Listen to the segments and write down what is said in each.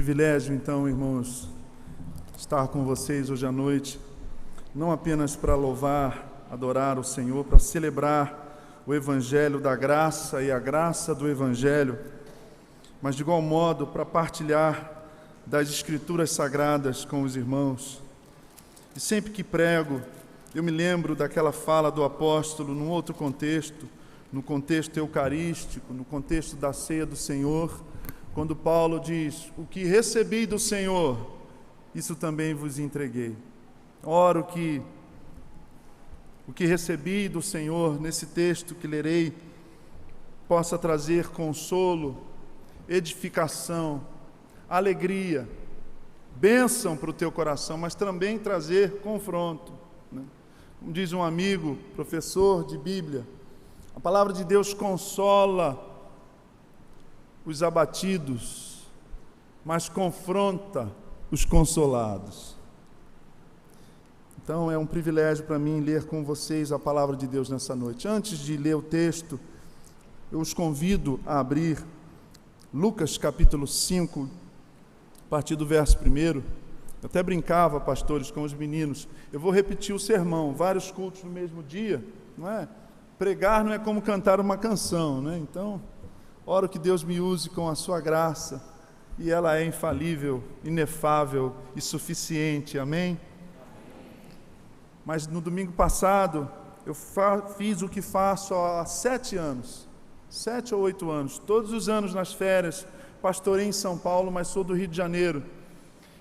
privilégio, então, irmãos, estar com vocês hoje à noite, não apenas para louvar, adorar o Senhor, para celebrar o Evangelho da graça e a graça do Evangelho, mas de igual modo para partilhar das Escrituras Sagradas com os irmãos. E sempre que prego, eu me lembro daquela fala do apóstolo num outro contexto, no contexto eucarístico, no contexto da ceia do Senhor, quando Paulo diz: o que recebi do Senhor, isso também vos entreguei. Oro que o que recebi do Senhor, nesse texto que lerei, possa trazer consolo, edificação, alegria, bênção para o teu coração, mas também trazer confronto, né? Como diz um amigo, professor de Bíblia, a palavra de Deus consola os abatidos, mas confronta os consolados. Então é um privilégio para mim ler com vocês a palavra de Deus nessa noite. Antes de ler o texto, eu os convido a abrir Lucas capítulo 5, a partir do verso 1. Eu até brincava, pastores, com os meninos, eu vou repetir o sermão, vários cultos no mesmo dia, não é? Pregar não é como cantar uma canção, né? Então, oro que Deus me use com a sua graça, e ela é infalível, inefável e suficiente, amém? Mas no domingo passado, eu fiz o que faço há 7 anos, 7 ou 8 anos, todos os anos nas férias, pastorei em São Paulo, mas sou do Rio de Janeiro,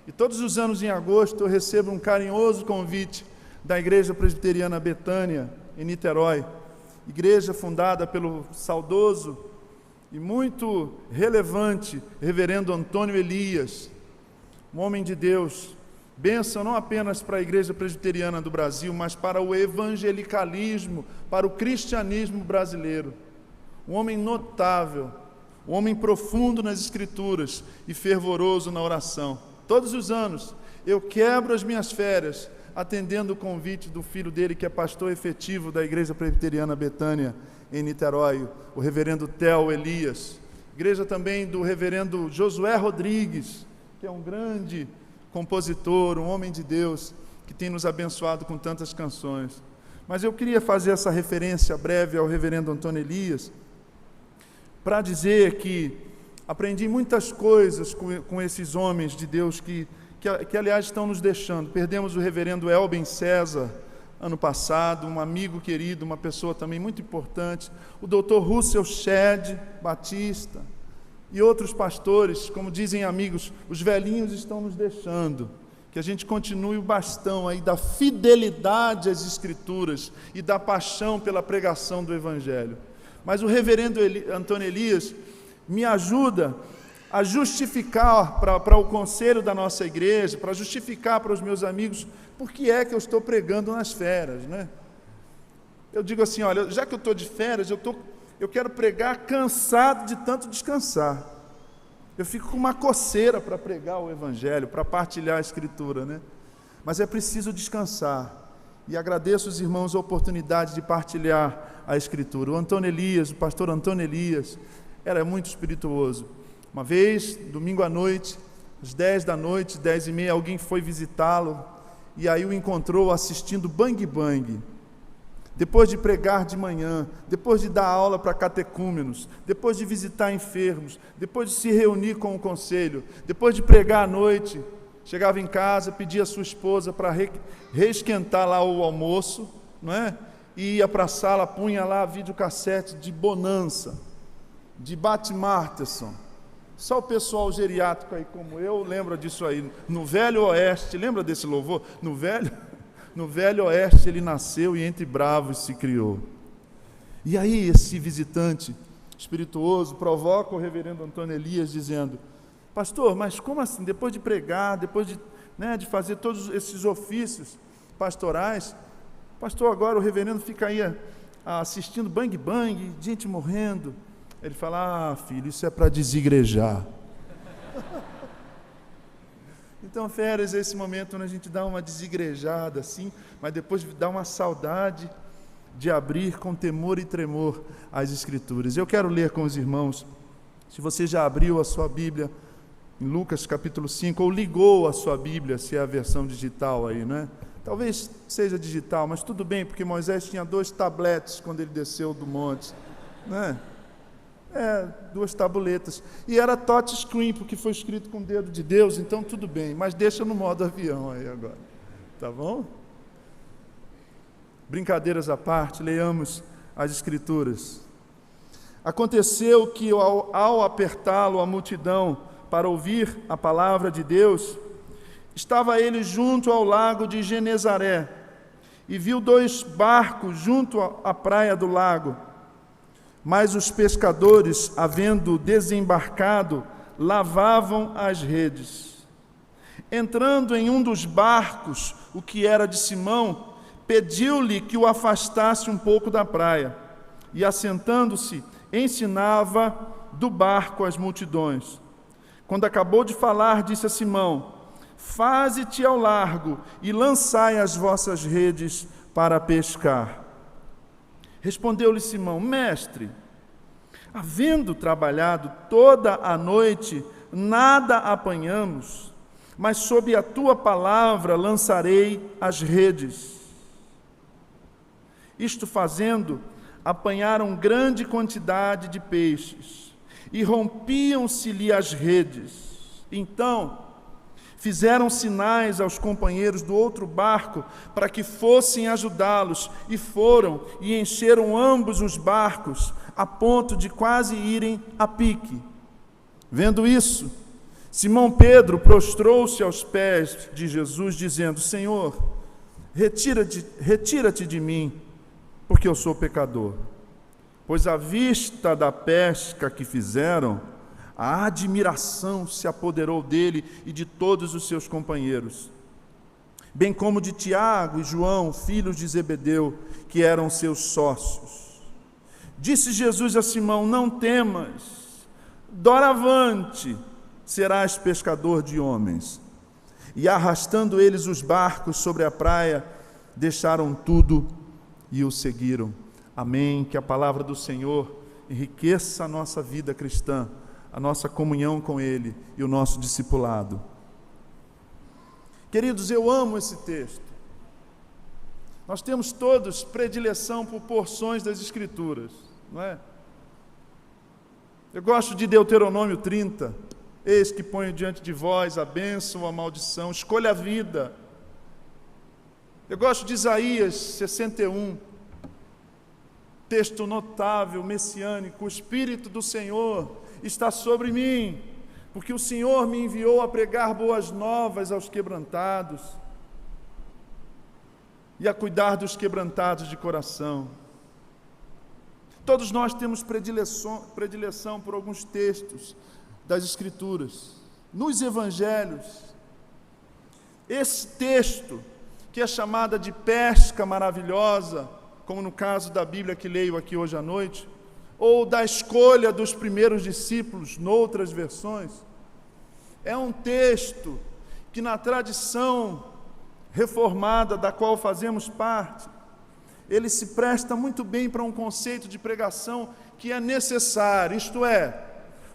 e todos os anos em agosto eu recebo um carinhoso convite da Igreja Presbiteriana Betânia, em Niterói, igreja fundada pelo saudoso e muito relevante reverendo Antônio Elias, um homem de Deus, bênção não apenas para a Igreja Presbiteriana do Brasil, mas para o evangelicalismo, para o cristianismo brasileiro. Um homem notável, um homem profundo nas Escrituras e fervoroso na oração. Todos os anos eu quebro as minhas férias atendendo o convite do filho dele, que é pastor efetivo da Igreja Presbiteriana Betânia, em Niterói, o reverendo Theo Elias. Igreja também do reverendo Josué Rodrigues, que é um grande compositor, um homem de Deus, que tem nos abençoado com tantas canções. Mas eu queria fazer essa referência breve ao reverendo Antônio Elias, para dizer que aprendi muitas coisas com esses homens de Deus que aliás estão nos deixando. Perdemos o reverendo Elben César ano passado, um amigo querido, uma pessoa também muito importante, o doutor Russell Shedd Batista e outros pastores, como dizem amigos, os velhinhos estão nos deixando, que a gente continue o bastão aí da fidelidade às Escrituras e da paixão pela pregação do Evangelho. Mas o reverendo Antônio Elias me ajuda a justificar para o conselho da nossa igreja, para justificar para os meus amigos, por que é que eu estou pregando nas férias, né? Eu digo assim, olha, já que eu estou de férias, eu quero pregar cansado de tanto descansar. Eu fico com uma coceira para pregar o Evangelho, para partilhar a Escritura, né? Mas é preciso descansar. E agradeço aos irmãos a oportunidade de partilhar a Escritura. O Antônio Elias, o pastor Antônio Elias, era muito espirituoso. Uma vez, domingo à noite, às 10 da noite, 10h30, alguém foi visitá-lo e aí o encontrou assistindo Bang Bang. Depois de pregar de manhã, depois de dar aula para catecúmenos, depois de visitar enfermos, depois de se reunir com o conselho, depois de pregar à noite, chegava em casa, pedia a sua esposa para reesquentar lá o almoço, não é? E ia para a sala, punha lá videocassete de Bonança, de Bat Marterson. Só o pessoal geriátrico aí como eu lembra disso aí. No Velho Oeste, lembra desse louvor? No Velho Oeste ele nasceu e entre bravos se criou. E aí esse visitante espirituoso provoca o reverendo Antônio Elias dizendo: pastor, mas como assim? Depois de pregar, depois de fazer todos esses ofícios pastorais, pastor, agora o reverendo fica aí assistindo Bang Bang, gente morrendo. Ele fala: filho, isso é para desigrejar. Então, férias é esse momento onde a gente dá uma desigrejada assim, mas depois dá uma saudade de abrir com temor e tremor as Escrituras. Eu quero ler com os irmãos, se você já abriu a sua Bíblia, em Lucas capítulo 5, ou ligou a sua Bíblia, se é a versão digital aí, né? Talvez seja digital, mas tudo bem, porque Moisés tinha 2 tabletes quando ele desceu do monte, né? 2 tabuletas. E era touchscreen, porque foi escrito com o dedo de Deus, então tudo bem, mas deixa no modo avião aí agora, tá bom? Brincadeiras à parte, leiamos as Escrituras. Aconteceu que ao apertá-lo a multidão para ouvir a palavra de Deus, estava ele junto ao lago de Genezaré e viu 2 barcos junto à praia do lago. Mas os pescadores, havendo desembarcado, lavavam as redes. Entrando em um dos barcos, o que era de Simão, pediu-lhe que o afastasse um pouco da praia, e assentando-se, ensinava do barco as multidões. Quando acabou de falar, disse a Simão: faze-te ao largo e lançai as vossas redes para pescar. Respondeu-lhe Simão: mestre, havendo trabalhado toda a noite, nada apanhamos, mas sob a tua palavra lançarei as redes. Isto fazendo, apanharam grande quantidade de peixes, e rompiam-se-lhe as redes. Então, fizeram sinais aos companheiros do outro barco para que fossem ajudá-los, e foram e encheram ambos os barcos, a ponto de quase irem a pique. Vendo isso, Simão Pedro prostrou-se aos pés de Jesus, dizendo: Senhor, retira-te de mim, porque eu sou pecador. Pois à vista da pesca que fizeram, a admiração se apoderou dele e de todos os seus companheiros, bem como de Tiago e João, filhos de Zebedeu, que eram seus sócios. Disse Jesus a Simão: não temas, doravante serás pescador de homens. E arrastando eles os barcos sobre a praia, deixaram tudo e o seguiram. Amém. Que a palavra do Senhor enriqueça a nossa vida cristã, a nossa comunhão com Ele e o nosso discipulado. Queridos, eu amo esse texto. Nós temos todos predileção por porções das Escrituras, não é? Eu gosto de Deuteronômio 30. Eis que ponho diante de vós a bênção ou a maldição, escolha a vida. Eu gosto de Isaías 61. Texto notável, messiânico: o Espírito do Senhor está sobre mim, porque o Senhor me enviou a pregar boas novas aos quebrantados e a cuidar dos quebrantados de coração. Todos nós temos predileção por alguns textos das Escrituras. Nos Evangelhos, esse texto, que é chamada de pesca maravilhosa, como no caso da Bíblia que leio aqui hoje à noite, ou da escolha dos primeiros discípulos, noutras versões, é um texto que, na tradição reformada da qual fazemos parte, ele se presta muito bem para um conceito de pregação que é necessário, isto é,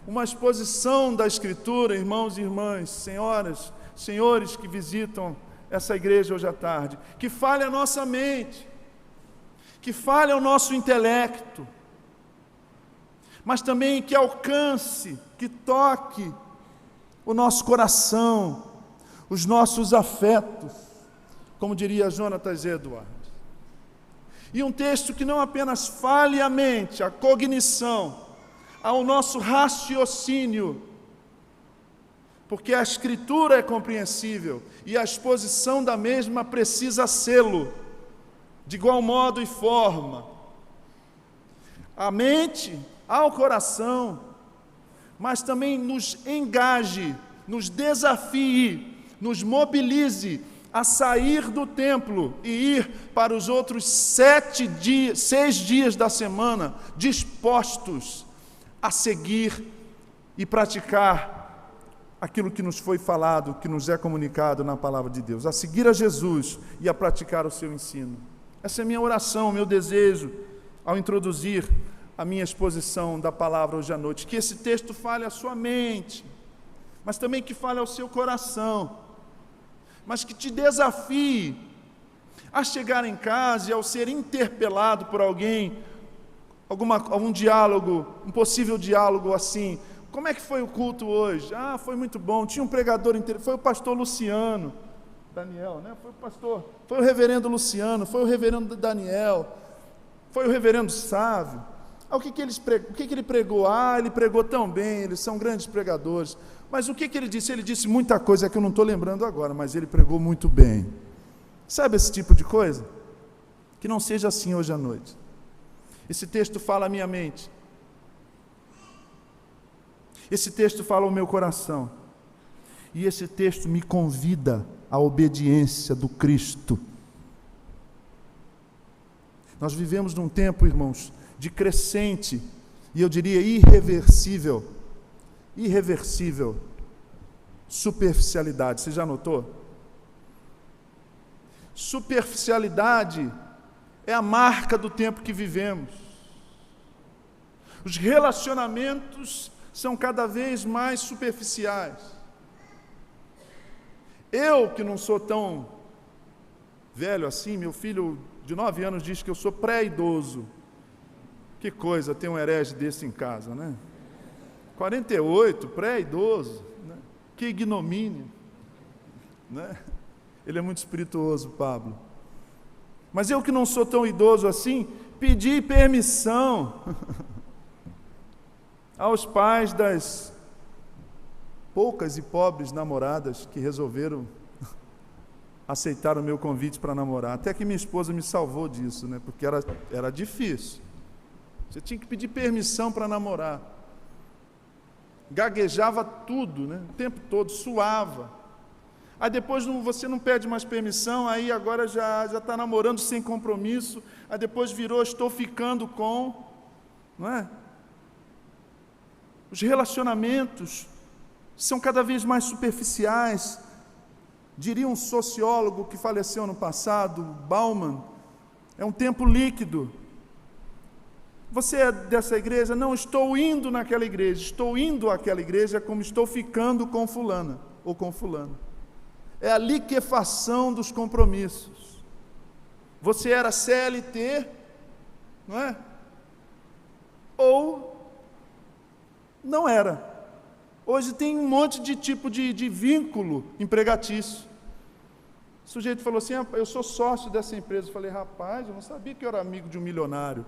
uma exposição da Escritura, irmãos e irmãs, senhoras, senhores que visitam essa igreja hoje à tarde, que fale a nossa mente, que fale ao nosso intelecto, mas também que alcance, que toque o nosso coração, os nossos afetos, como diria Jonatas Edwards. E um texto que não apenas fale a mente, a cognição, ao nosso raciocínio, porque a Escritura é compreensível e a exposição da mesma precisa sê-lo, de igual modo e forma. A mente, ao coração, mas também nos engaje, nos desafie, nos mobilize a sair do templo e ir para os outros 6 dias da semana, dispostos a seguir e praticar aquilo que nos foi falado, que nos é comunicado na palavra de Deus, a seguir a Jesus e a praticar o seu ensino. Essa é a minha oração, o meu desejo, ao introduzir a minha exposição da palavra hoje à noite, que esse texto fale à sua mente, mas também que fale ao seu coração, mas que te desafie a chegar em casa e ao ser interpelado por alguém, algum diálogo, um possível diálogo assim: como é que foi o culto hoje? Ah, foi muito bom, tinha um pregador inteiro, foi o pastor Luciano, Daniel, né? Foi o reverendo Luciano, foi o reverendo Daniel, foi o reverendo Sávio. Ah, o que ele pregou? Ah, ele pregou tão bem, eles são grandes pregadores. Mas o que ele disse? Ele disse muita coisa que eu não estou lembrando agora, mas ele pregou muito bem. Sabe esse tipo de coisa? Que não seja assim hoje à noite. Esse texto fala à minha mente. Esse texto fala ao meu coração. E esse texto me convida à obediência do Cristo. Nós vivemos num tempo, irmãos, de crescente, e eu diria irreversível superficialidade. Você já notou? Superficialidade é a marca do tempo que vivemos. Os relacionamentos são cada vez mais superficiais. Eu, que não sou tão velho assim, meu filho de 9 anos diz que eu sou pré-idoso. Que coisa, ter um herege desse em casa, né? 48, pré-idoso, né? Que ignomínia, né? Ele é muito espirituoso, Pablo. Mas eu que não sou tão idoso assim, pedi permissão aos pais das poucas e pobres namoradas que resolveram aceitar o meu convite para namorar. Até que minha esposa me salvou disso, né? Porque era difícil. Você tinha que pedir permissão para namorar. Gaguejava tudo, né? O tempo todo, suava. Aí depois você não pede mais permissão, aí agora já está namorando sem compromisso, aí depois virou estou ficando com, não é? Os relacionamentos são cada vez mais superficiais. Diria um sociólogo que faleceu ano passado, Bauman, é um tempo líquido. Você é dessa igreja? Não, estou indo naquela igreja. Estou indo àquela igreja como estou ficando com fulana ou com fulano. É a liquefação dos compromissos. Você era CLT, não é? Ou não era. Hoje tem um monte de tipo de vínculo empregatício. O sujeito falou assim: eu sou sócio dessa empresa. Eu falei: rapaz, eu não sabia que eu era amigo de um milionário.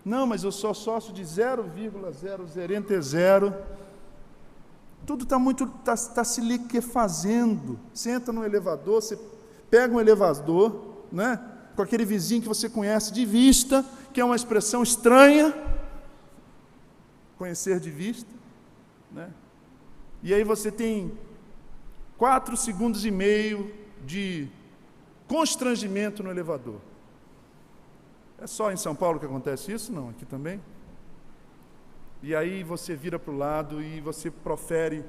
Não, mas eu sou sócio de 0,0000. Tudo está se liquefazendo. Você entra no elevador, você pega um elevador, né, com aquele vizinho que você conhece de vista, que é uma expressão estranha, conhecer de vista, né? E aí você tem 4,5 segundos de constrangimento no elevador. É só em São Paulo que acontece isso? Não, aqui também. E aí você vira para o lado e você profere,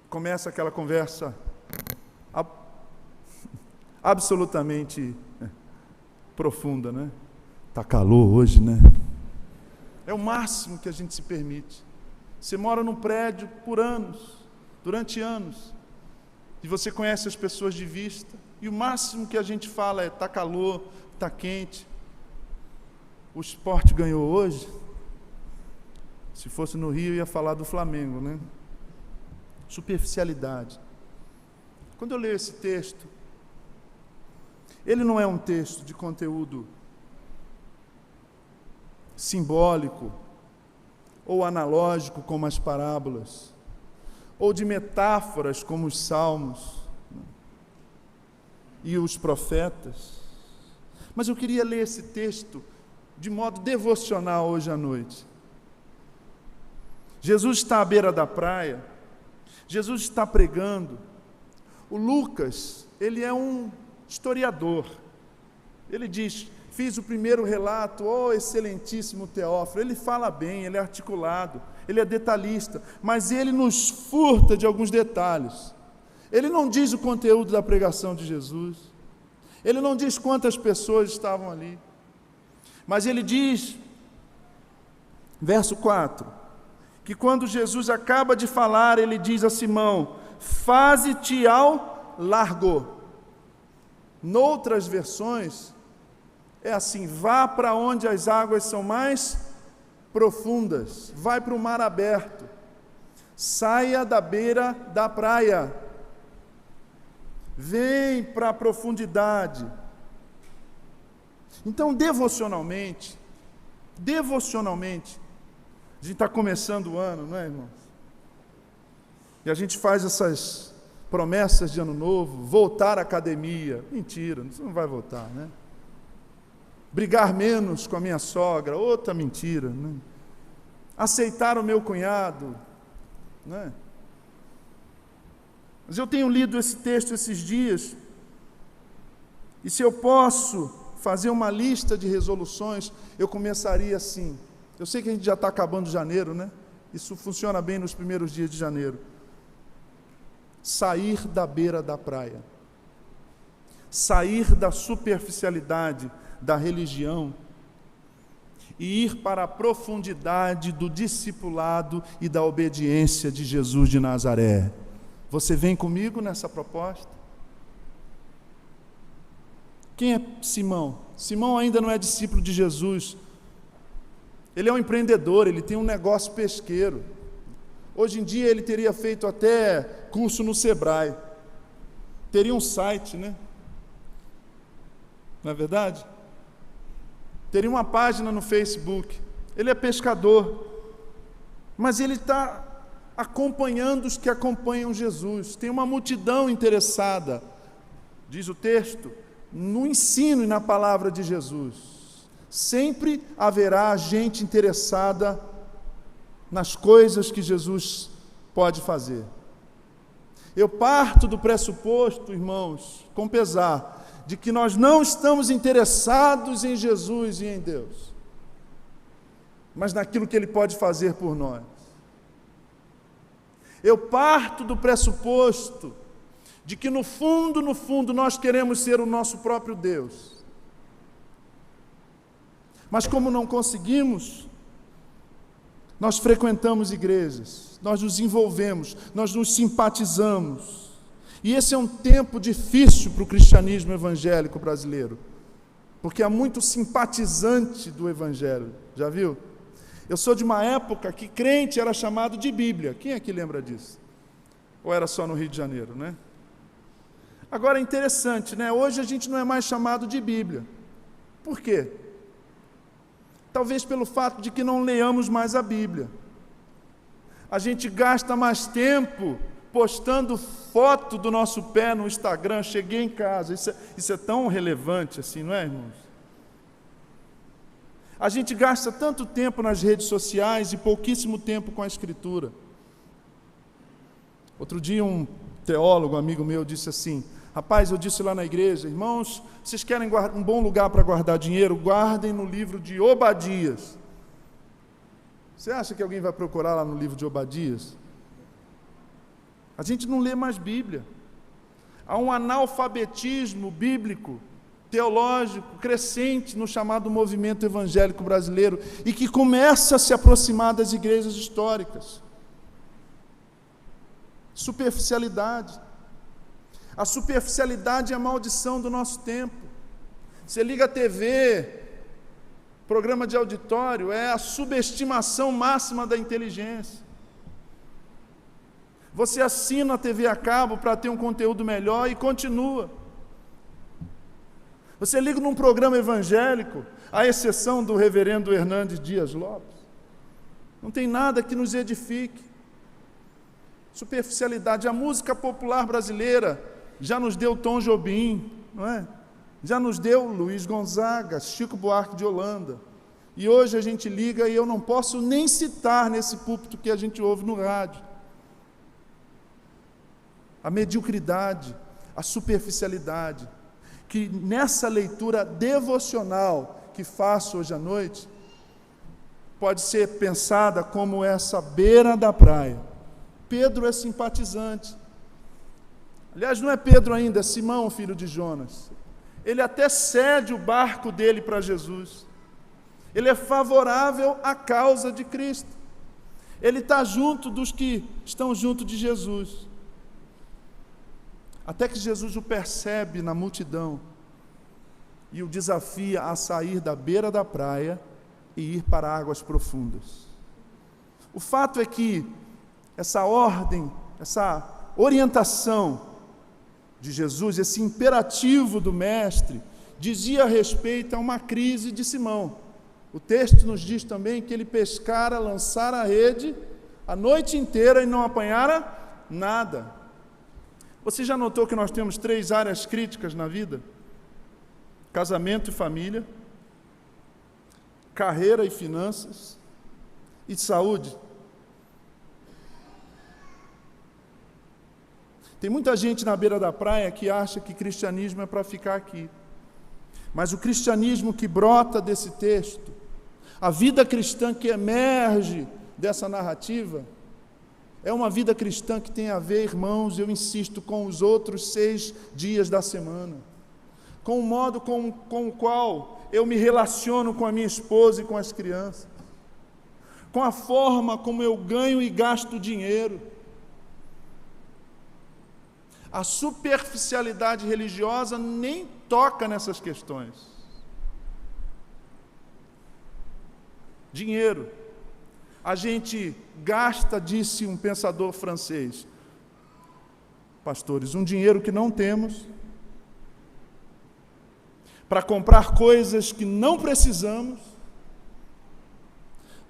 começa aquela conversa absolutamente profunda, né? Tá calor hoje, né? É o máximo que a gente se permite. Você mora num prédio por anos, durante anos, e você conhece as pessoas de vista, e o máximo que a gente fala é: tá calor, tá quente. O esporte ganhou hoje. Se fosse no Rio, ia falar do Flamengo, né? Superficialidade. Quando eu leio esse texto, ele não é um texto de conteúdo simbólico ou analógico como as parábolas, ou de metáforas como os salmos, né, e os profetas. Mas eu queria ler esse texto de modo devocional hoje à noite. Jesus está à beira da praia, Jesus está pregando. O Lucas, ele é um historiador. Ele diz: fiz o primeiro relato, excelentíssimo Teófilo. Ele fala bem, ele é articulado, ele é detalhista, mas ele nos furta de alguns detalhes. Ele não diz o conteúdo da pregação de Jesus, ele não diz quantas pessoas estavam ali, mas ele diz, verso 4, que quando Jesus acaba de falar, ele diz a Simão: faze-te ao largo. Noutras versões, é assim: vá para onde as águas são mais profundas, vai para o mar aberto, saia da beira da praia, vem para a profundidade. Então, devocionalmente, a gente está começando o ano, não é, irmãos? E a gente faz essas promessas de ano novo, voltar à academia. Mentira, você não vai voltar, né? Brigar menos com a minha sogra, outra mentira, né? Aceitar o meu cunhado, né? Mas eu tenho lido esse texto esses dias, e se eu posso fazer uma lista de resoluções, eu começaria assim. Eu sei que a gente já está acabando janeiro, né? Isso funciona bem nos primeiros dias de janeiro. Sair da beira da praia. Sair da superficialidade da religião e ir para a profundidade do discipulado e da obediência de Jesus de Nazaré. Você vem comigo nessa proposta? Quem é Simão? Simão ainda não é discípulo de Jesus. Ele é um empreendedor, ele tem um negócio pesqueiro. Hoje em dia ele teria feito até curso no Sebrae. Teria um site, né? Não é verdade? Teria uma página no Facebook. Ele é pescador. Mas ele está acompanhando os que acompanham Jesus. Tem uma multidão interessada, diz o texto, no ensino e na palavra de Jesus. Sempre haverá gente interessada nas coisas que Jesus pode fazer. Eu parto do pressuposto, irmãos, com pesar, de que nós não estamos interessados em Jesus e em Deus, mas naquilo que Ele pode fazer por nós. Eu parto do pressuposto de que no fundo, nós queremos ser o nosso próprio Deus. Mas como não conseguimos, nós frequentamos igrejas, nós nos envolvemos, nós nos simpatizamos. E esse é um tempo difícil para o cristianismo evangélico brasileiro, porque há muito simpatizante do evangelho, já viu? Eu sou de uma época que crente era chamado de Bíblia. Quem é que lembra disso? Ou era só no Rio de Janeiro, né? Agora é interessante, né? Hoje a gente não é mais chamado de Bíblia. Por quê? Talvez pelo fato de que não leamos mais a Bíblia. A gente gasta mais tempo postando foto do nosso pé no Instagram. Cheguei em casa. Isso é tão relevante assim, não é, irmãos? A gente gasta tanto tempo nas redes sociais e pouquíssimo tempo com a Escritura. Outro dia um teólogo, amigo meu, disse assim: rapaz, eu disse lá na igreja, irmãos, vocês querem um bom lugar para guardar dinheiro? Guardem no livro de Obadias. Você acha que alguém vai procurar lá no livro de Obadias? A gente não lê mais Bíblia. Há um analfabetismo bíblico, teológico, crescente no chamado movimento evangélico brasileiro e que começa a se aproximar das igrejas históricas. Superficialidade. A superficialidade é a maldição do nosso tempo. Você liga a TV, programa de auditório, é a subestimação máxima da inteligência. Você assina a TV a cabo para ter um conteúdo melhor e continua. Você liga num programa evangélico, à exceção do reverendo Hernandes Dias Lopes, não tem nada que nos edifique. Superficialidade. A música popular brasileira já nos deu Tom Jobim, não é? Já nos deu Luiz Gonzaga, Chico Buarque de Holanda. E hoje a gente liga e eu não posso nem citar nesse púlpito que a gente ouve no rádio. A mediocridade, a superficialidade, que nessa leitura devocional que faço hoje à noite, pode ser pensada como essa beira da praia. Pedro é simpatizante. Aliás, não é Pedro ainda, é Simão, filho de Jonas. Ele até cede o barco dele para Jesus. Ele é favorável à causa de Cristo. Ele está junto dos que estão junto de Jesus. Até que Jesus o percebe na multidão e o desafia a sair da beira da praia e ir para águas profundas. O fato é que essa ordem, essa orientação de Jesus, esse imperativo do Mestre, dizia respeito a uma crise de Simão. O texto nos diz também que ele pescara, lançara a rede a noite inteira e não apanhara nada. Você já notou que nós temos 3 áreas críticas na vida? Casamento e família, carreira e finanças, e saúde. Tem muita gente na beira da praia que acha que cristianismo é para ficar aqui. Mas o cristianismo que brota desse texto, a vida cristã que emerge dessa narrativa, é uma vida cristã que tem a ver, irmãos, eu insisto, com os outros 6 dias da semana, com o modo com o qual eu me relaciono com a minha esposa e com as crianças, com a forma como eu ganho e gasto dinheiro. A superficialidade religiosa nem toca nessas questões. Dinheiro. A gente gasta, disse um pensador francês, pastores, um dinheiro que não temos, para comprar coisas que não precisamos,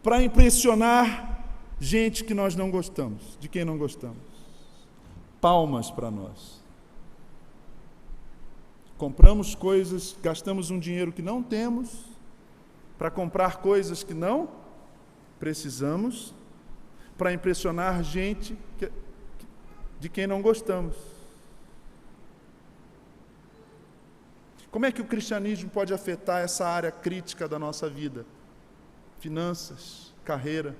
para impressionar gente que nós não gostamos, de quem não gostamos. Palmas para nós. Compramos coisas, gastamos um dinheiro que não temos, para comprar coisas que não precisamos, para impressionar gente de quem não gostamos. Como é que o cristianismo pode afetar essa área crítica da nossa vida? Finanças, carreira.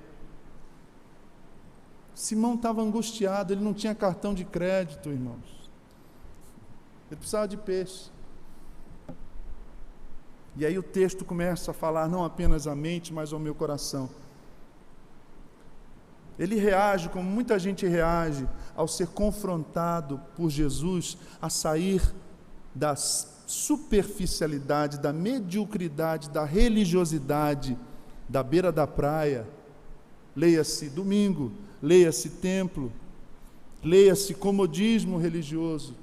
Simão estava angustiado, ele não tinha cartão de crédito, irmãos. Ele precisava de peixe. E aí o texto começa a falar não apenas à mente, mas ao meu coração. Ele reage como muita gente reage ao ser confrontado por Jesus a sair da superficialidade, da mediocridade, da religiosidade, da beira da praia. Leia-se domingo, leia-se templo, leia-se comodismo religioso,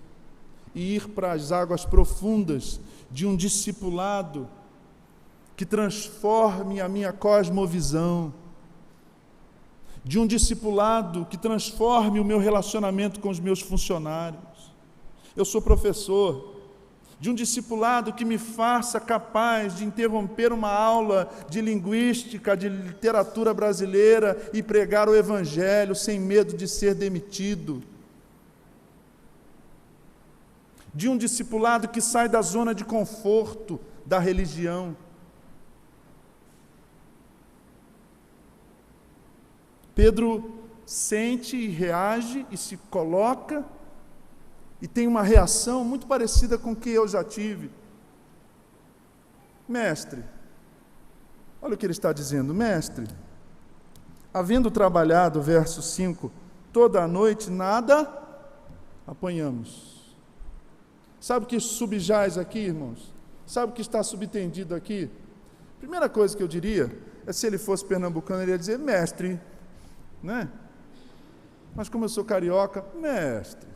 e ir para as águas profundas de um discipulado que transforme a minha cosmovisão, de um discipulado que transforme o meu relacionamento com os meus funcionários. Eu sou professor. De um discipulado que me faça capaz de interromper uma aula de linguística, de literatura brasileira e pregar o Evangelho sem medo de ser demitido. De um discipulado que sai da zona de conforto da religião. Pedro sente e reage e se coloca e tem uma reação muito parecida com o que eu já tive. Mestre, olha o que ele está dizendo, mestre, havendo trabalhado, verso 5, toda a noite, nada apanhamos. Sabe o que subjaz aqui, irmãos? Sabe o que está subtendido aqui? Primeira coisa que eu diria é, se ele fosse pernambucano, ele ia dizer, mestre, né? Mas como eu sou carioca, mestre,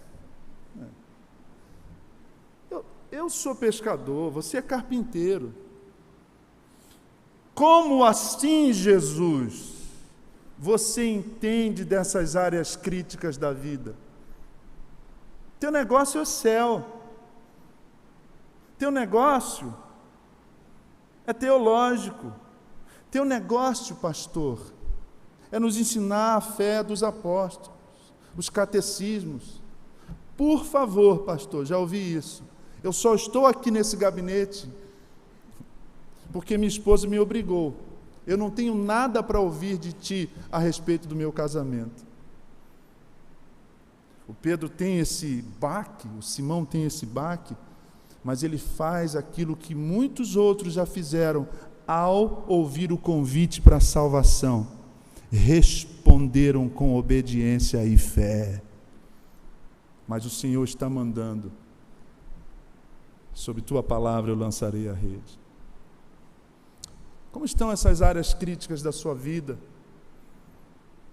eu sou pescador, você é carpinteiro. Como assim, Jesus, você entende dessas áreas críticas da vida? Teu negócio é o céu. Teu negócio é teológico. Teu negócio, pastor, é nos ensinar a fé dos apóstolos, os catecismos. Por favor, pastor, já ouvi isso. Eu só estou aqui nesse gabinete porque minha esposa me obrigou. Eu não tenho nada para ouvir de ti a respeito do meu casamento. O Pedro tem esse baque, o Simão tem esse baque, mas ele faz aquilo que muitos outros já fizeram ao ouvir o convite para a salvação. Responde responderam com obediência e fé. Mas o Senhor está mandando: sobre tua palavra eu lançarei a rede. Como estão essas áreas críticas da sua vida?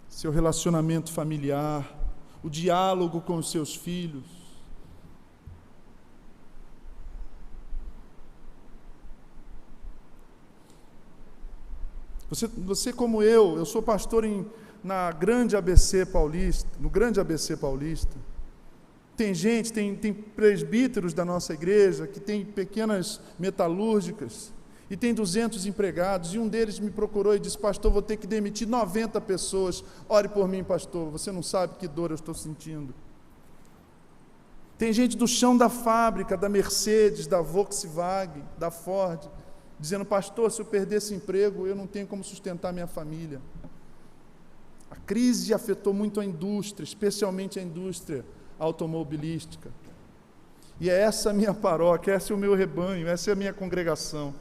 Seu relacionamento familiar, o diálogo com os seus filhos. Você como eu sou pastor na grande ABC Paulista, no grande ABC Paulista. Tem gente, tem presbíteros da nossa igreja que tem pequenas metalúrgicas e tem 200 empregados, e um deles me procurou e disse: pastor, vou ter que demitir 90 pessoas, ore por mim, pastor, você não sabe que dor eu estou sentindo. Tem gente do chão da fábrica, da Mercedes, da Volkswagen, da Ford, dizendo: pastor, se eu perder esse emprego, eu não tenho como sustentar minha família. A crise afetou muito a indústria, especialmente a indústria automobilística. E é essa a minha paróquia, esse é o meu rebanho, essa é a minha congregação.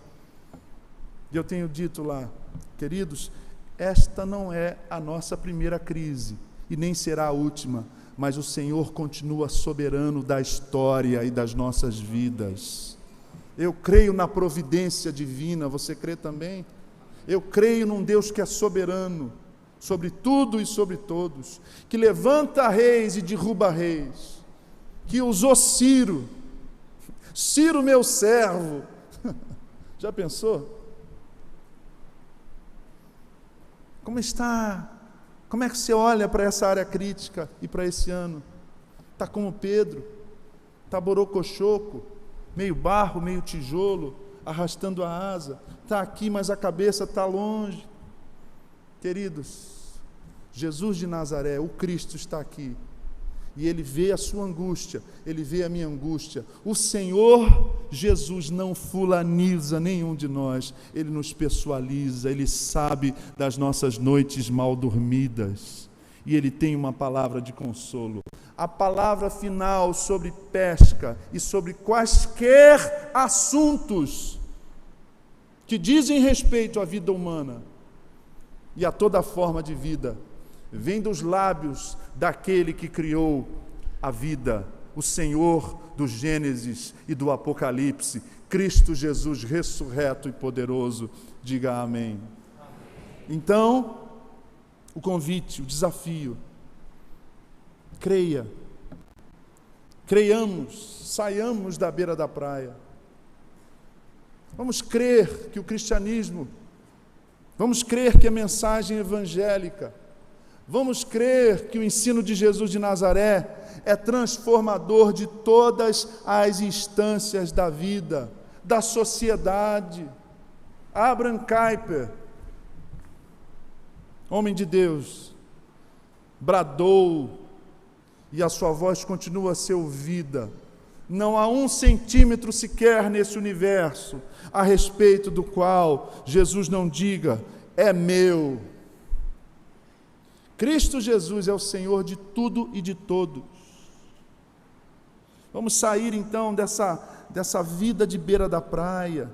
E eu tenho dito lá: queridos, esta não é a nossa primeira crise, e nem será a última, mas o Senhor continua soberano da história e das nossas vidas. Eu creio na providência divina, você crê também? Eu creio num Deus que é soberano sobre tudo e sobre todos, que levanta reis e derruba reis, que usou Ciro meu servo. Já pensou? Como é que você olha para essa área crítica e para esse ano? Está como Pedro, está borocochoco, meio barro, meio tijolo, arrastando a asa, está aqui, mas a cabeça está longe. Queridos, Jesus de Nazaré, o Cristo, está aqui, e Ele vê a sua angústia, Ele vê a minha angústia. O Senhor Jesus não fulaniza nenhum de nós, Ele nos pessoaliza, Ele sabe das nossas noites mal dormidas, e Ele tem uma palavra de consolo. A palavra final sobre pesca e sobre quaisquer assuntos que dizem respeito à vida humana e a toda forma de vida, vem dos lábios daquele que criou a vida, o Senhor do Gênesis e do Apocalipse, Cristo Jesus ressurreto e poderoso. Diga amém. Então, o convite, o desafio: creia, creiamos, saiamos da beira da praia. Vamos crer que o cristianismo, vamos crer que a mensagem evangélica, vamos crer que o ensino de Jesus de Nazaré é transformador de todas as instâncias da vida, da sociedade. Abraham Kuyper, homem de Deus, bradou, e a sua voz continua a ser ouvida: não há 1 centímetro sequer nesse universo a respeito do qual Jesus não diga: é meu. Cristo Jesus é o Senhor de tudo e de todos. Vamos sair então dessa vida de beira da praia.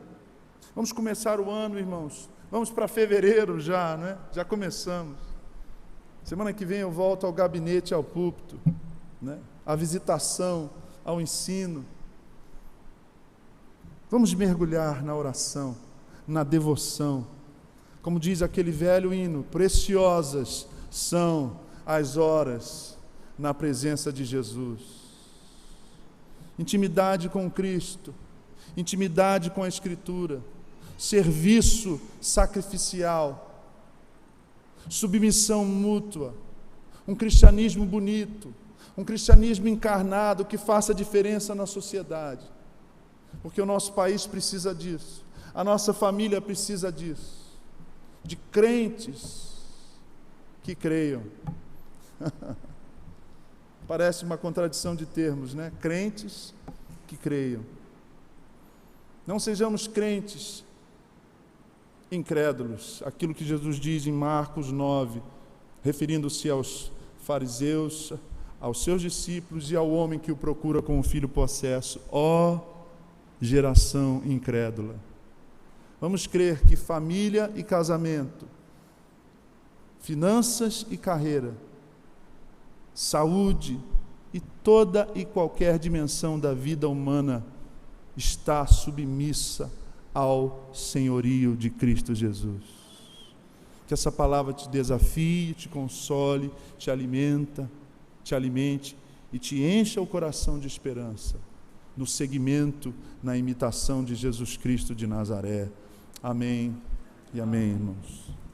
Vamos começar o ano, irmãos. Vamos para fevereiro já, não é? Já começamos. Semana que vem eu volto ao gabinete, ao púlpito, né? À visitação, ao ensino. Vamos mergulhar na oração, na devoção. Como diz aquele velho hino: preciosas são as horas na presença de Jesus. Intimidade com Cristo, intimidade com a Escritura, serviço sacrificial, submissão mútua, um cristianismo bonito, um cristianismo encarnado que faça diferença na sociedade, porque o nosso país precisa disso, a nossa família precisa disso, de crentes que creiam. Parece uma contradição de termos, né? Crentes que creiam. Não sejamos crentes incrédulos, aquilo que Jesus diz em Marcos 9, referindo-se aos fariseus, aos seus discípulos e ao homem que o procura com o filho possesso: ó geração incrédula. Vamos crer que família e casamento finanças e carreira, saúde e toda e qualquer dimensão da vida humana está submissa ao senhorio de Cristo Jesus. Que essa palavra te desafie, te console, te alimente e te encha o coração de esperança no seguimento, na imitação de Jesus Cristo de Nazaré. Amém e amém, irmãos.